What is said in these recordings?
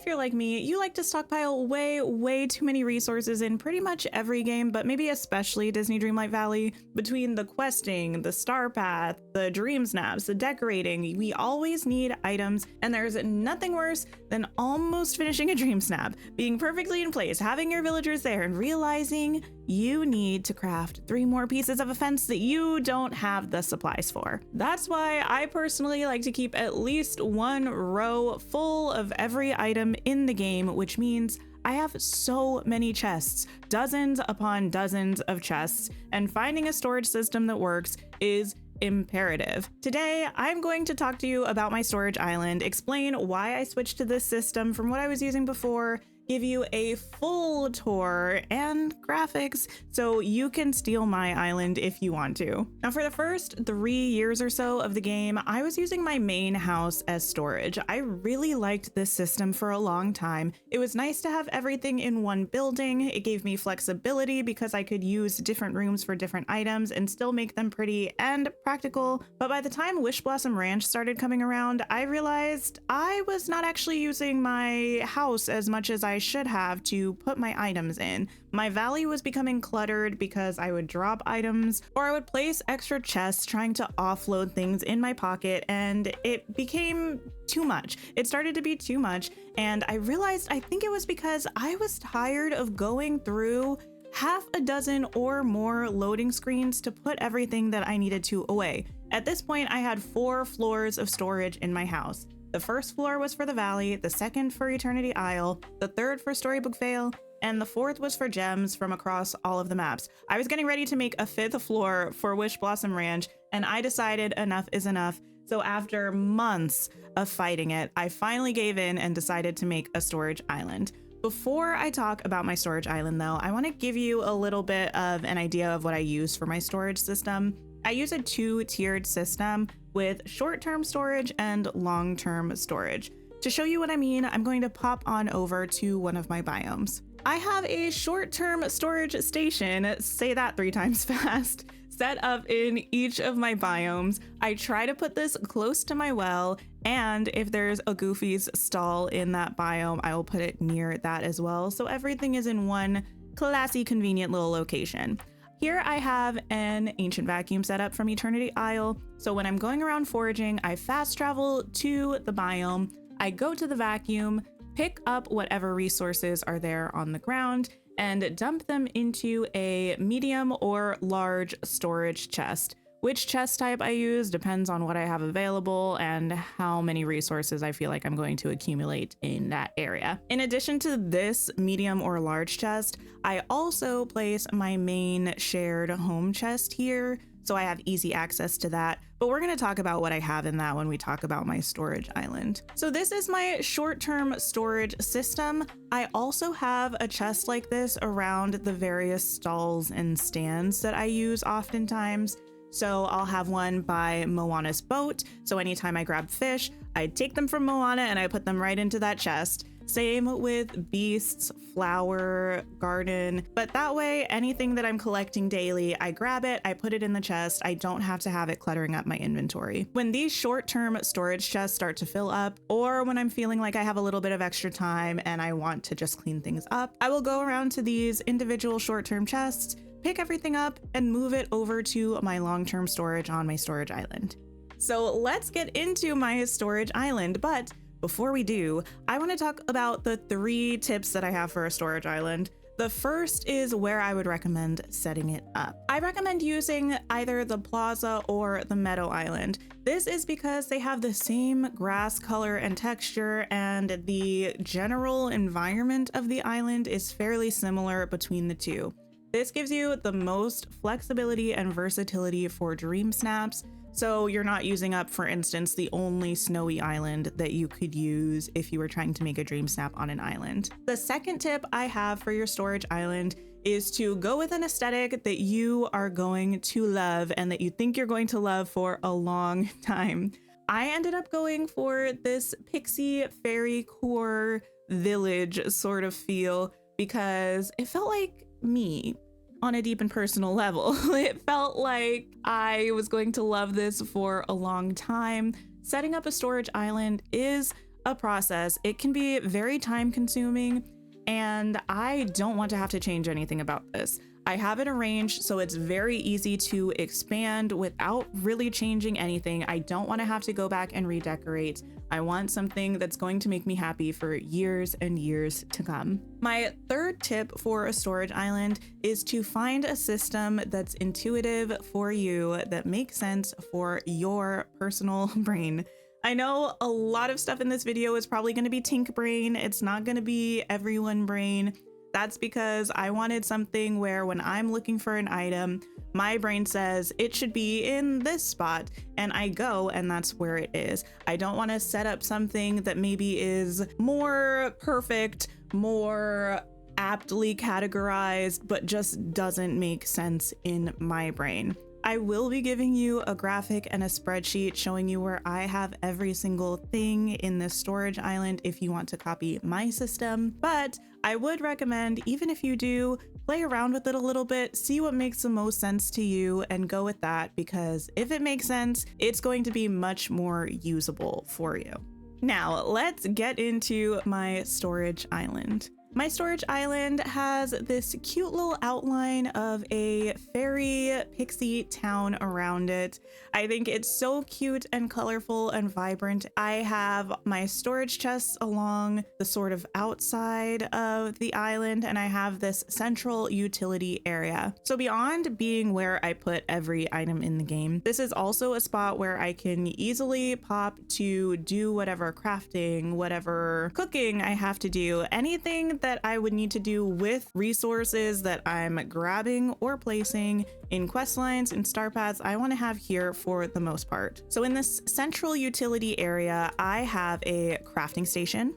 if you're like me, you like to stockpile way too many resources in pretty much every game, but maybe especially Disney Dreamlight Valley. Between the questing, the star path, the dream snaps, the decorating, we always need items, and there's nothing worse than almost finishing a dream snap, being perfectly in place, having your villagers there, and realizing you need to craft 3 more pieces of a fence that you don't have the supplies for. That's why I personally like to keep at least 1 row full of every item in the game, which means I have so many chests, dozens upon dozens of chests, and finding a storage system that works is imperative. Today, I'm going to talk to you about my storage island, explain why I switched to this system from what I was using before, give you a full tour and graphics so you can steal my island if you want to. Now, for the first 3 years or so of the game, I was using my main house as storage. I really liked this system for a long time. It was nice to have everything in one building. It gave me flexibility because I could use different rooms for different items and still make them pretty and practical. But by the time Wish Blossom Ranch started coming around, I realized I was not actually using my house as much as I should have to put my items in. My valley was becoming cluttered because I would drop items or I would place extra chests trying to offload things in my pocket, and it became too much. It started to be too much, and I realized I think it was because I was tired of going through half a dozen or more loading screens to put everything that I needed to away. At this point, I had 4 floors of storage in my house. The first floor was for the valley, the second for Eternity Isle, the third for Storybook Vale, and the fourth was for gems from across all of the maps. I was getting ready to make a 5th floor for Wish Blossom Ranch, and I decided enough is enough. So after months of fighting it, I finally gave in and decided to make a storage island. Before I talk about my storage island though, I want to give you a little bit of an idea of what I use for my storage system. I use a 2-tiered system with short-term storage and long-term storage. To show you what I mean, I'm going to pop on over to one of my biomes. I have a short-term storage station, say that 3 times fast, set up in each of my biomes. I try to put this close to my well, and if there's a Goofy's stall in that biome, I will put it near that as well, so everything is in one classy, convenient little location. Here I have an ancient vacuum set up from Eternity Isle, so when I'm going around foraging, I fast travel to the biome, I go to the vacuum, pick up whatever resources are there on the ground, and dump them into a medium or large storage chest. Which chest type I use depends on what I have available and how many resources I feel like I'm going to accumulate in that area. In addition to this medium or large chest, I also place my main shared home chest here, so I have easy access to that. But we're going to talk about what I have in that when we talk about my storage island. So this is my short-term storage system. I also have a chest like this around the various stalls and stands that I use oftentimes. So I'll have one by Moana's boat. So anytime I grab fish, I take them from Moana and I put them right into that chest. Same with beasts, flower, garden, but that way anything that I'm collecting daily, I grab it, I put it in the chest. I don't have to have it cluttering up my inventory. When these short-term storage chests start to fill up, or when I'm feeling like I have a little bit of extra time and I want to just clean things up, I will go around to these individual short-term chests, pick everything up, and move it over to my long-term storage on my storage island. So let's get into my storage island, but before we do, I want to talk about the 3 tips that I have for a storage island. The first is where I would recommend setting it up. I recommend using either the plaza or the meadow island. This is because they have the same grass color and texture, and the general environment of the island is fairly similar between the two. This gives you the most flexibility and versatility for dream snaps, so you're not using up, for instance, the only snowy island that you could use if you were trying to make a dream snap on an island. The second tip I have for your storage island is to go with an aesthetic that you are going to love and that you think you're going to love for a long time. I ended up going for this pixie fairy core village sort of feel because it felt like me on a deep and personal level. It felt like I was going to love this for a long time. Setting up a storage island is a process. It can be very time consuming, and I don't want to have to change anything about this. I have it arranged so it's very easy to expand without really changing anything. I don't want to have to go back and redecorate. I want something that's going to make me happy for years and years to come. My third tip for a storage island is to find a system that's intuitive for you, that makes sense for your personal brain. I know a lot of stuff in this video is probably going to be Tink brain. It's not going to be everyone brain. That's because I wanted something where when I'm looking for an item, my brain says it should be in this spot, and I go and that's where it is. I don't want to set up something that maybe is more perfect, more aptly categorized, but just doesn't make sense in my brain. I will be giving you a graphic and a spreadsheet showing you where I have every single thing in this storage island if you want to copy my system, but I would recommend, even if you do, play around with it a little bit, see what makes the most sense to you and go with that, because if it makes sense, it's going to be much more usable for you. Now, let's get into my storage island. My storage island has this cute little outline of a fairy pixie town around it. I think it's so cute and colorful and vibrant. I have my storage chests along the sort of outside of the island, and I have this central utility area. So beyond being where I put every item in the game, this is also a spot where I can easily pop to do whatever crafting, whatever cooking I have to do, anything that I would need to do with resources that I'm grabbing or placing in quest lines and star paths. I want to have here for the most part. So in this central utility area, I have a crafting station.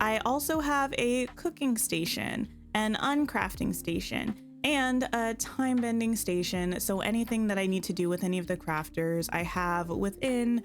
I also have a cooking station, an uncrafting station, and a time bending station. So anything that I need to do with any of the crafters, I have within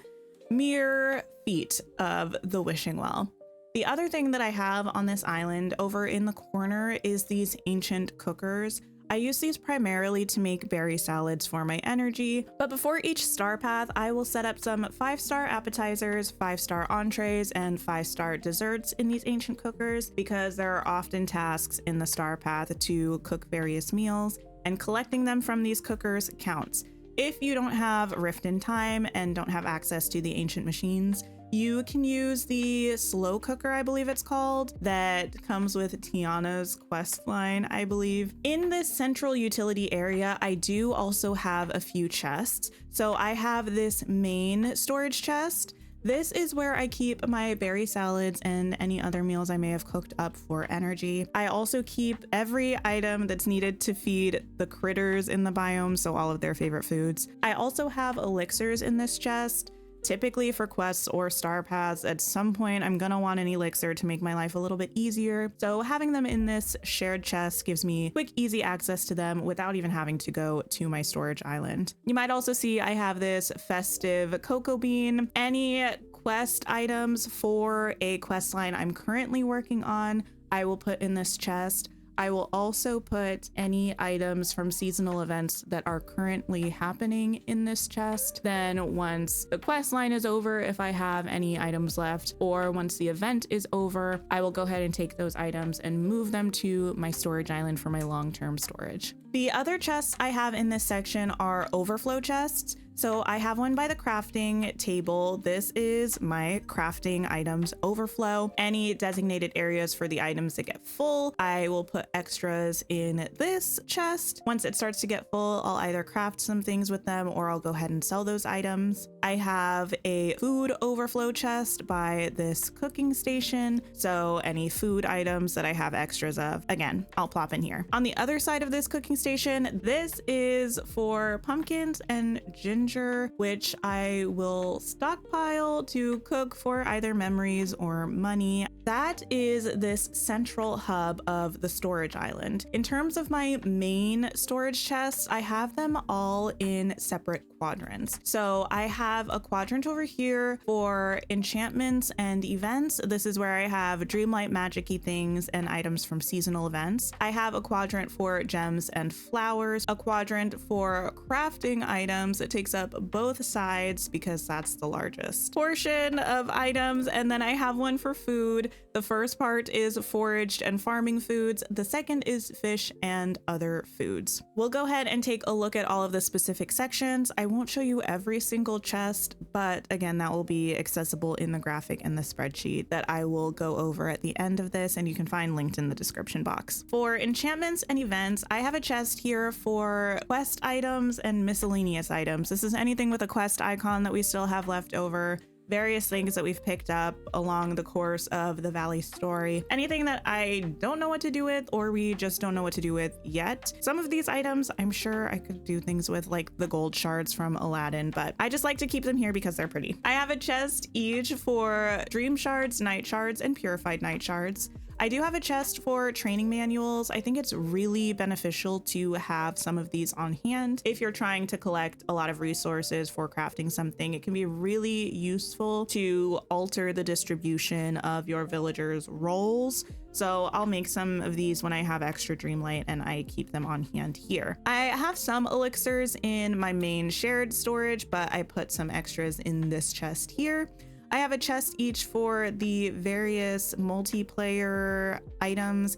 mere feet of the wishing well. The other thing that I have on this island over in the corner is these ancient cookers. I use these primarily to make berry salads for my energy, but before each star path, I will set up some 5-star appetizers, 5-star entrees, and 5-star desserts in these ancient cookers, because there are often tasks in the star path to cook various meals, and collecting them from these cookers counts. If you don't have Rift in Time and don't have access to the ancient machines, you can use the slow cooker, I believe it's called, that comes with Tiana's quest line, I believe. In this central utility area, I do also have a few chests. So I have this main storage chest. This is where I keep my berry salads and any other meals I may have cooked up for energy. I also keep every item that's needed to feed the critters in the biome, so all of their favorite foods. I also have elixirs in this chest. Typically for quests or star paths, at some point I'm gonna want an elixir to make my life a little bit easier. So having them in this shared chest gives me quick, easy access to them without even having to go to my storage island. You might also see I have this festive cocoa bean. Any quest items for a quest line I'm currently working on, I will put in this chest. I will also put any items from seasonal events that are currently happening in this chest. Then once the quest line is over, if I have any items left, or once the event is over, I will go ahead and take those items and move them to my storage island for my long-term storage. The other chests I have in this section are overflow chests. So I have one by the crafting table. This is my crafting items overflow. Any designated areas for the items that get full, I will put extras in this chest. Once it starts to get full, I'll either craft some things with them or I'll go ahead and sell those items. I have a food overflow chest by this cooking station. So any food items that I have extras of, again, I'll plop in here. On the other side of this cooking station, this is for pumpkins and ginger, which I will stockpile to cook for either memories or money. That is this central hub of the storage island. In terms of my main storage chests, I have them all in separate quadrants. So I have a quadrant over here for enchantments and events. This is where I have Dreamlight magic-y things and items from seasonal events. I have a quadrant for gems and flowers, a quadrant for crafting items. It takes takes up both sides because that's the largest portion of items. And then I have one for food. The first part is foraged and farming foods. The second is fish and other foods. We'll go ahead and take a look at all of the specific sections. I won't show you every single chest, but again, that will be accessible in the graphic and the spreadsheet that I will go over at the end of this, and you can find linked in the description box. For enchantments and events, I have a chest here for quest items and miscellaneous items. This is anything with a quest icon that we still have left over, various things that we've picked up along the course of the Valley story, anything that I don't know what to do with or we just don't know what to do with yet. Some of these items I'm sure I could do things with, like the gold shards from Aladdin, but I just like to keep them here because they're pretty. I have a chest each for dream shards, night shards, and purified night shards. I do have a chest for training manuals. I think it's really beneficial to have some of these on hand. If you're trying to collect a lot of resources for crafting something, it can be really useful to alter the distribution of your villagers' roles. So I'll make some of these when I have extra Dreamlight and I keep them on hand here. I have some elixirs in my main shared storage, but I put some extras in this chest here. I have a chest each for the various multiplayer items.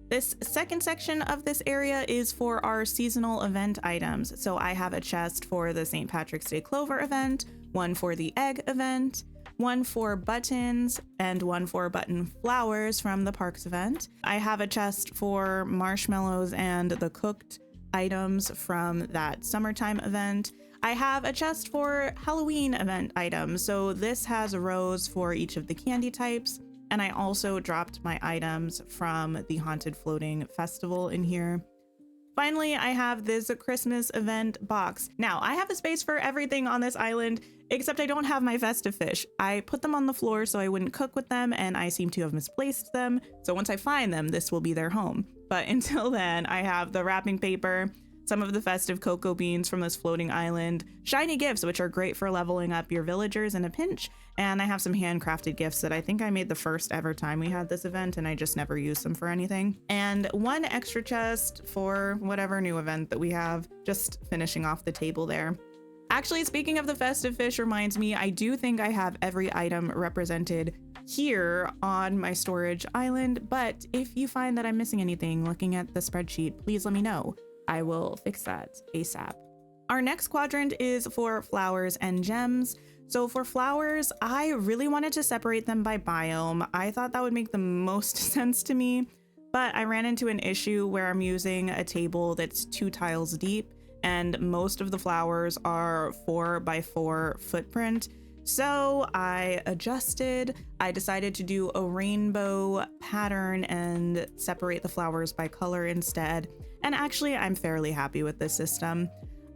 This second section of this area is for our seasonal event items. So I have a chest for the St. Patrick's Day Clover event, one for the egg event, one for buttons, and one for button flowers from the parks event. I have a chest for marshmallows and the cooked items from that summertime event. I have a chest for Halloween event items. So this has rows for each of the candy types. And I also dropped my items from the Haunted Floating Festival in here. Finally, I have this Christmas event box. Now, I have a space for everything on this island, except I don't have my festive fish. I put them on the floor so I wouldn't cook with them, and I seem to have misplaced them. So once I find them, this will be their home. But until then, I have the wrapping paper, some of the festive cocoa beans from this floating island, shiny gifts, which are great for leveling up your villagers in a pinch, and I have some handcrafted gifts that I think I made the first ever time we had this event, and I just never used them for anything. And one extra chest for whatever new event that we have, just finishing off the table there. Actually, speaking of the festive fish reminds me, I do think I have every item represented here on my storage island, but if you find that I'm missing anything looking at the spreadsheet, please let me know. I will fix that ASAP. Our next quadrant is for flowers and gems. So for flowers, I really wanted to separate them by biome. I thought that would make the most sense to me, but I ran into an issue where I'm using a table that's 2 tiles deep and most of the flowers are 4x4 footprint. So I adjusted. I decided to do a rainbow pattern and separate the flowers by color instead. And actually, I'm fairly happy with this system.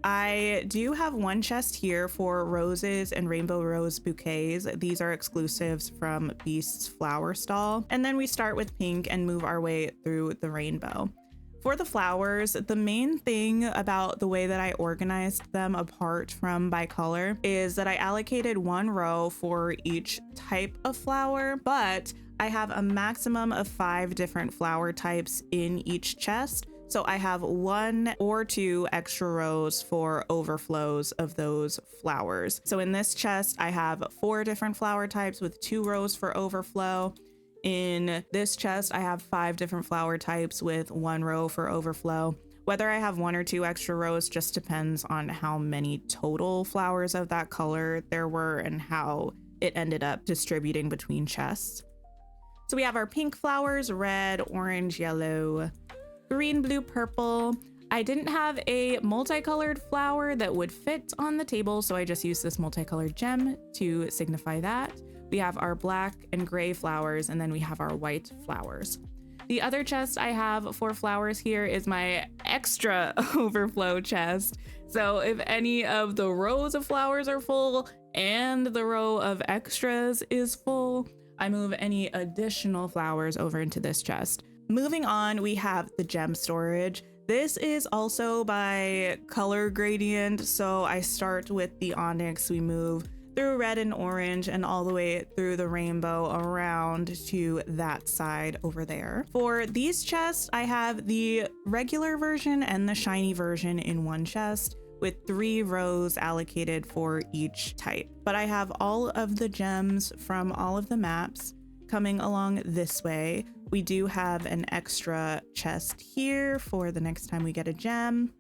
I do have one chest here for roses and rainbow rose bouquets. These are exclusives from Beast's flower stall. And then we start with pink and move our way through the rainbow. For the flowers, the main thing about the way that I organized them apart from by color is that I allocated one row for each type of flower, but I have a maximum of 5 different flower types in each chest. So I have 1 or 2 extra rows for overflows of those flowers. So in this chest, I have 4 different flower types with 2 rows for overflow. In this chest, I have 5 different flower types with 1 row for overflow. Whether I have 1 or 2 extra rows just depends on how many total flowers of that color there were and how it ended up distributing between chests. So we have our pink flowers, red, orange, yellow, green, blue, purple. I didn't have a multicolored flower that would fit on the table, so I just used this multicolored gem to signify that. We have our black and gray flowers, and then we have our white flowers. The other chest I have for flowers here is my extra overflow chest. So if any of the rows of flowers are full and the row of extras is full, I move any additional flowers over into this chest. Moving on, we have the gem storage. This is also by color gradient. So I start with the onyx, we move through red and orange and all the way through the rainbow around to that side over there. For these chests, I have the regular version and the shiny version in one chest. with 3 rows allocated for each type. But I have all of the gems from all of the maps coming along this way. We do have an extra chest here for the next time we get a gem.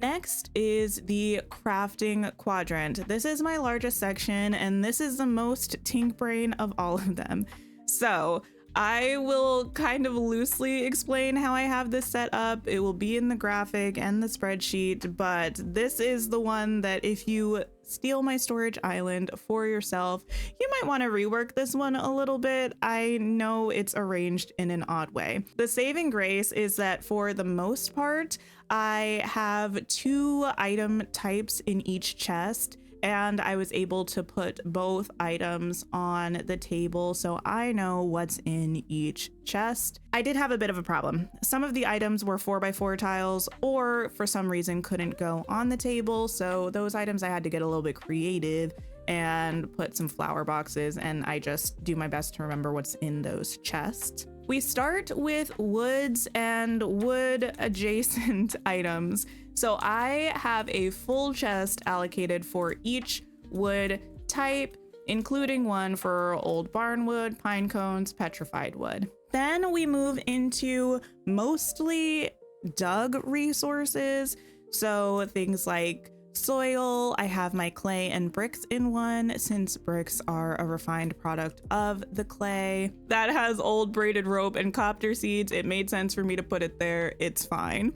Next is the crafting quadrant. This is my largest section, and this is the most tink brain of all of them. So I will kind of loosely explain how I have this set up. It will be in the graphic and the spreadsheet, but this is the one that if you steal my storage island for yourself, you might want to rework this one a little bit. I know it's arranged in an odd way. The saving grace is that for the most part, I have 2 item types in each chest, and I was able to put both items on the table so I know what's in each chest. I did have a bit of a problem. Some of the items were 4x4 tiles or for some reason couldn't go on the table, so those items I had to get a little bit creative and put some flower boxes, and I just do my best to remember what's in those chests. We start with woods and wood adjacent items. So I have a full chest allocated for each wood type, including one for old barnwood, pine cones, petrified wood. Then we move into mostly dug resources. So things like soil, I have my clay and bricks in one, since bricks are a refined product of the clay. That has old braided rope and copter seeds. It made sense for me to put it there. It's fine.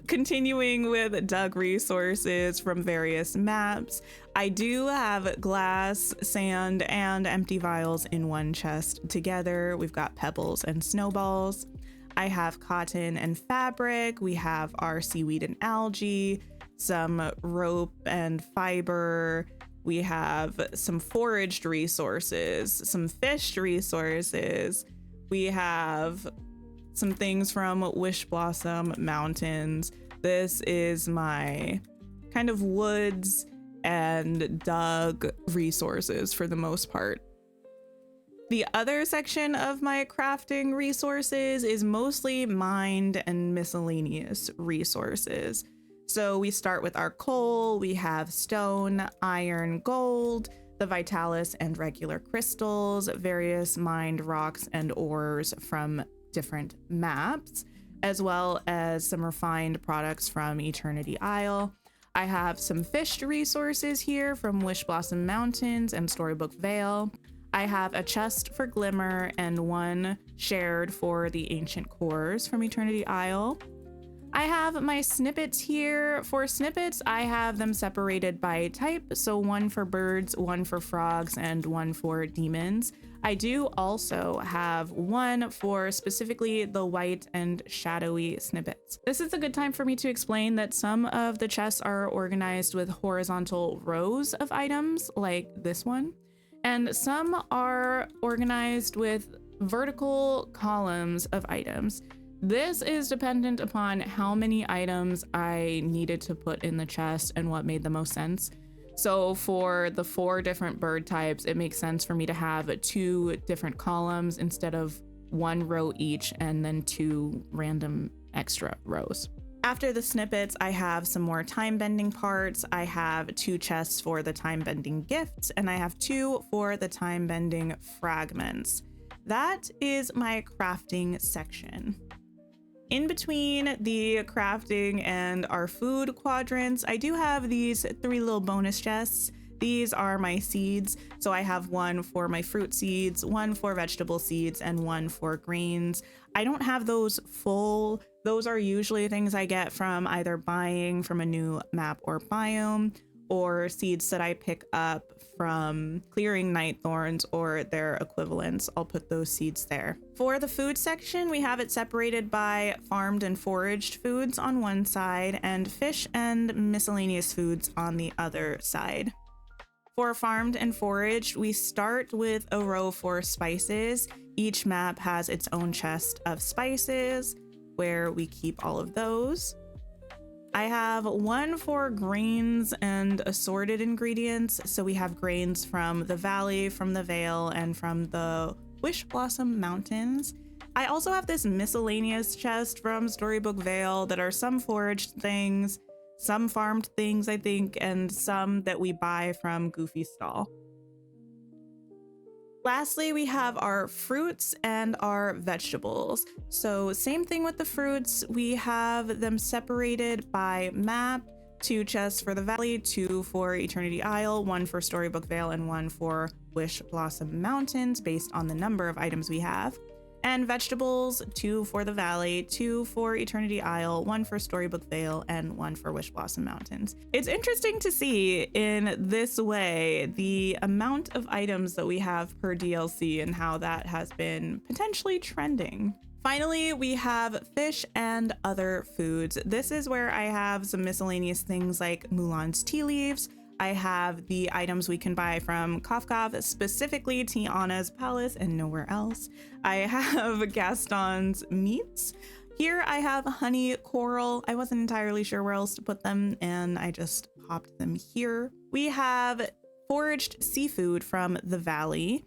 Continuing with dug resources from various maps, I do have glass, sand, and empty vials in one chest together. We've got pebbles and snowballs. I have cotton and fabric. We have our seaweed and algae, some rope and fiber. We have some foraged resources, some fished resources. We have some things from Wish Blossom Mountains. This is my kind of woods and dug resources for the most part. The other section of my crafting resources is mostly mined and miscellaneous resources. So we start with our coal, we have stone, iron, gold, the vitalis and regular crystals, various mined rocks and ores from different maps, as well as some refined products from Eternity Isle. I have some fished resources here from Wish Blossom Mountains and Storybook Vale. I have a chest for Glimmer and one shared for the Ancient Cores from Eternity Isle. I have my snippets here. For snippets, I have them separated by type, so one for birds, one for frogs, and one for demons. I do also have one for specifically the white and shadowy snippets. This is a good time for me to explain that some of the chests are organized with horizontal rows of items, like this one, and some are organized with vertical columns of items. This is dependent upon how many items I needed to put in the chest and what made the most sense. So for the 4 different bird types, it makes sense for me to have 2 different columns instead of 1 row each and then 2 random extra rows. After the snippets, I have some more time bending parts. I have 2 chests for the time bending gifts, and I have 2 for the time bending fragments. That is my crafting section. In between the crafting and our food quadrants, I do have these 3 little bonus chests. These are my seeds. So I have one for my fruit seeds, one for vegetable seeds, and one for grains. I don't have those full. Those are usually things I get from either buying from a new map or biome, or seeds that I pick up from clearing night thorns or their equivalents. I'll put those seeds there. For the food section, we have it separated by farmed and foraged foods on one side and fish and miscellaneous foods on the other side. For farmed and foraged, we start with a row for spices. Each map has its own chest of spices where we keep all of those. I have one for grains and assorted ingredients. So we have grains from the valley, from the Vale, and from the Wish Blossom Mountains. I also have this miscellaneous chest from Storybook Vale that are some foraged things, some farmed things, I think, and some that we buy from Goofy's stall. Lastly, we have our fruits and our vegetables. So same thing with the fruits. We have them separated by map, 2 chests for the valley, 2 for Eternity Isle, 1 for Storybook Vale, and 1 for Wish Blossom Mountains based on the number of items we have. And vegetables, 2 for the valley, 2 for Eternity Isle, 1 for Storybook Vale, and 1 for Wish Blossom Mountains. It's interesting to see in this way the amount of items that we have per DLC and how that has been potentially trending. Finally, we have fish and other foods. This is where I have some miscellaneous things like Mulan's tea leaves. I have the items we can buy from Kafkaf, specifically Tiana's palace and nowhere else. I have Gaston's meats. Here I have honey coral. I wasn't entirely sure where else to put them, and I just popped them here. We have foraged seafood from the valley,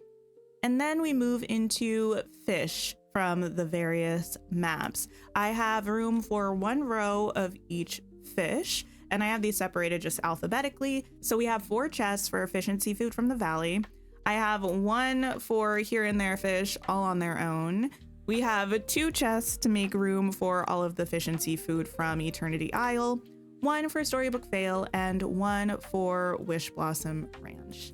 and then we move into fish from the various maps. I have room for 1 row of each fish, and I have these separated just alphabetically. So we have 4 chests for fish and seafood from the valley. I have 1 for here and there fish, all on their own. We have 2 chests to make room for all of the fish and seafood from Eternity Isle, 1 for Storybook Vale, and 1 for Wish Blossom Ranch.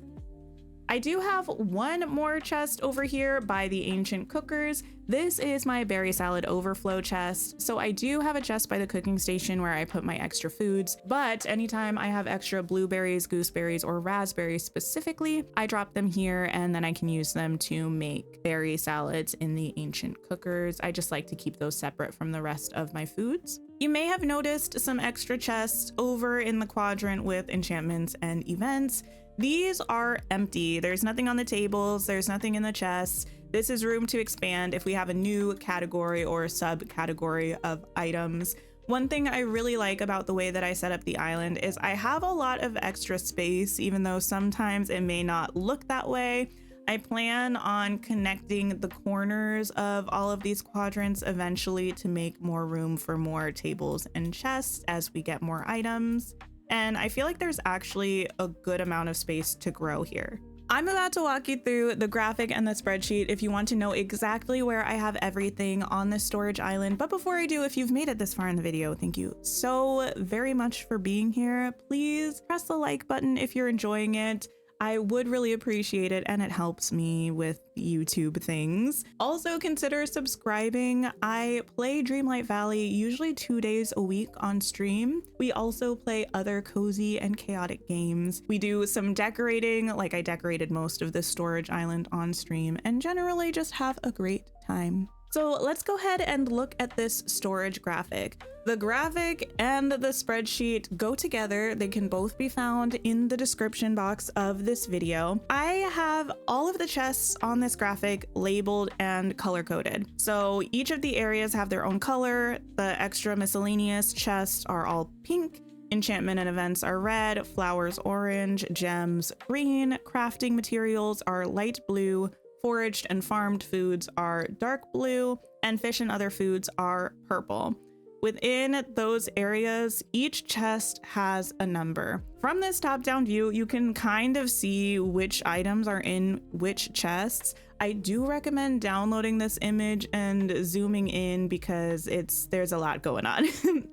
I do have 1 more chest over here by the Ancient Cookers. This is my berry salad overflow chest. So I do have a chest by the cooking station where I put my extra foods, but anytime I have extra blueberries, gooseberries, or raspberries specifically, I drop them here and then I can use them to make berry salads in the Ancient Cookers. I just like to keep those separate from the rest of my foods. You may have noticed some extra chests over in the quadrant with enchantments and events. These are empty. There's nothing on the tables. There's nothing in the chests. This is room to expand if we have a new category or subcategory of items. One thing I really like about the way that I set up the island is I have a lot of extra space, even though sometimes it may not look that way. I plan on connecting the corners of all of these quadrants eventually to make more room for more tables and chests as we get more items. And I feel like there's actually a good amount of space to grow here. I'm about to walk you through the graphic and the spreadsheet if you want to know exactly where I have everything on this storage island. But before I do, if you've made it this far in the video, thank you so very much for being here. Please press the like button if you're enjoying it. I would really appreciate it, and it helps me with YouTube things. Also consider subscribing. I play Dreamlight Valley usually 2 days a week on stream. We also play other cozy and chaotic games. We do some decorating, like I decorated most of this storage island on stream, and generally just have a great time. So let's go ahead and look at this storage graphic. The graphic and the spreadsheet go together. They can both be found in the description box of this video. I have all of the chests on this graphic labeled and color coded. So each of the areas have their own color. The extra miscellaneous chests are all pink. Enchantment and events are red, flowers orange, gems green, crafting materials are light blue, foraged and farmed foods are dark blue, and fish and other foods are purple. Within those areas, each chest has a number. From this top-down view, you can kind of see which items are in which chests. I do recommend downloading this image and zooming in because there's a lot going on.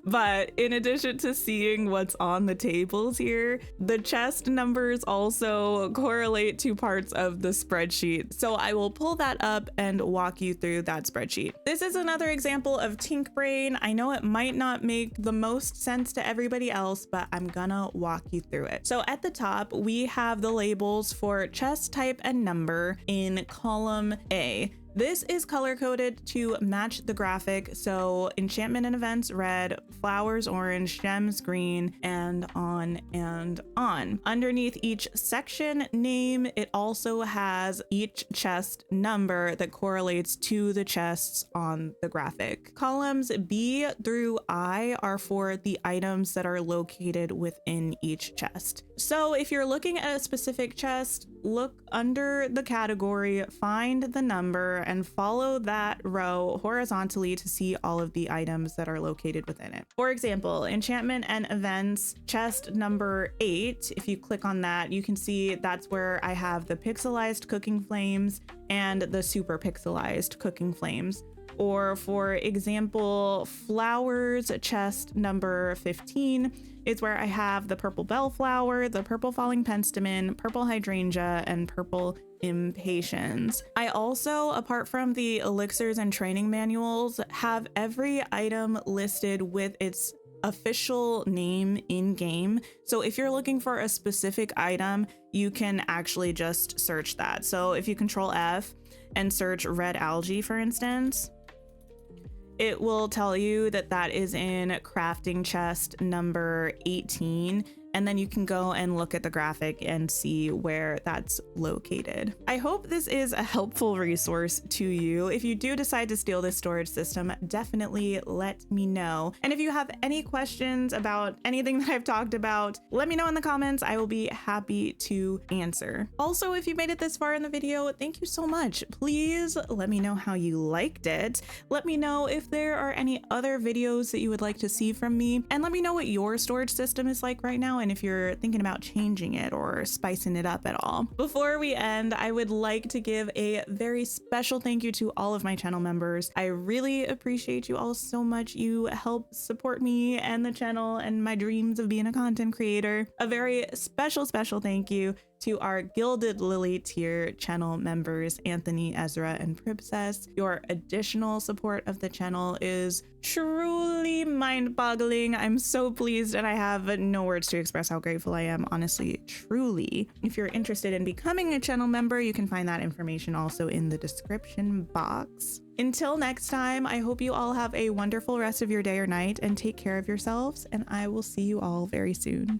But in addition to seeing what's on the tables here, the chest numbers also correlate to parts of the spreadsheet. So I will pull that up and walk you through that spreadsheet. This is another example of Tink Brain. I know it might not make the most sense to everybody else, but I'm gonna walk you through it. So at the top, we have the labels for chest type and number in column A. This is color coded to match the graphic. So enchantment and events red, flowers orange, gems green, and on and on. Underneath each section name, it also has each chest number that correlates to the chests on the graphic. Columns B through I are for the items that are located within each chest. So if you're looking at a specific chest, look under the category, find the number, and follow that row horizontally to see all of the items that are located within it. For example, enchantment and events chest number 8, if you click on that, you can see that's where I have the pixelized cooking flames and the super pixelized cooking flames. Or for example, flowers chest number 15 is where I have the purple bellflower, the purple falling penstemon, purple hydrangea, and purple impatiens. I also, apart from the elixirs and training manuals, have every item listed with its official name in game. So if you're looking for a specific item, you can actually just search that. So if you control F and search red algae, for instance, it will tell you that that is in crafting chest number 18. And then you can go and look at the graphic and see where that's located. I hope this is a helpful resource to you. If you do decide to steal this storage system, definitely let me know. And if you have any questions about anything that I've talked about, let me know in the comments. I will be happy to answer. Also, if you made it this far in the video, thank you so much. Please let me know how you liked it. Let me know if there are any other videos that you would like to see from me, and let me know what your storage system is like right now, and if you're thinking about changing it or spicing it up at all. Before we end, I would like to give a very special thank you to all of my channel members. I really appreciate you all so much. You help support me and the channel and my dreams of being a content creator. A very special thank you to our Gilded Lily tier channel members, Anthony, Ezra, and Princess. Your additional support of the channel is truly mind-boggling. I'm so pleased, and I have no words to express how grateful I am, honestly, truly. If you're interested in becoming a channel member, you can find that information also in the description box. Until next time, I hope you all have a wonderful rest of your day or night, and take care of yourselves, and I will see you all very soon.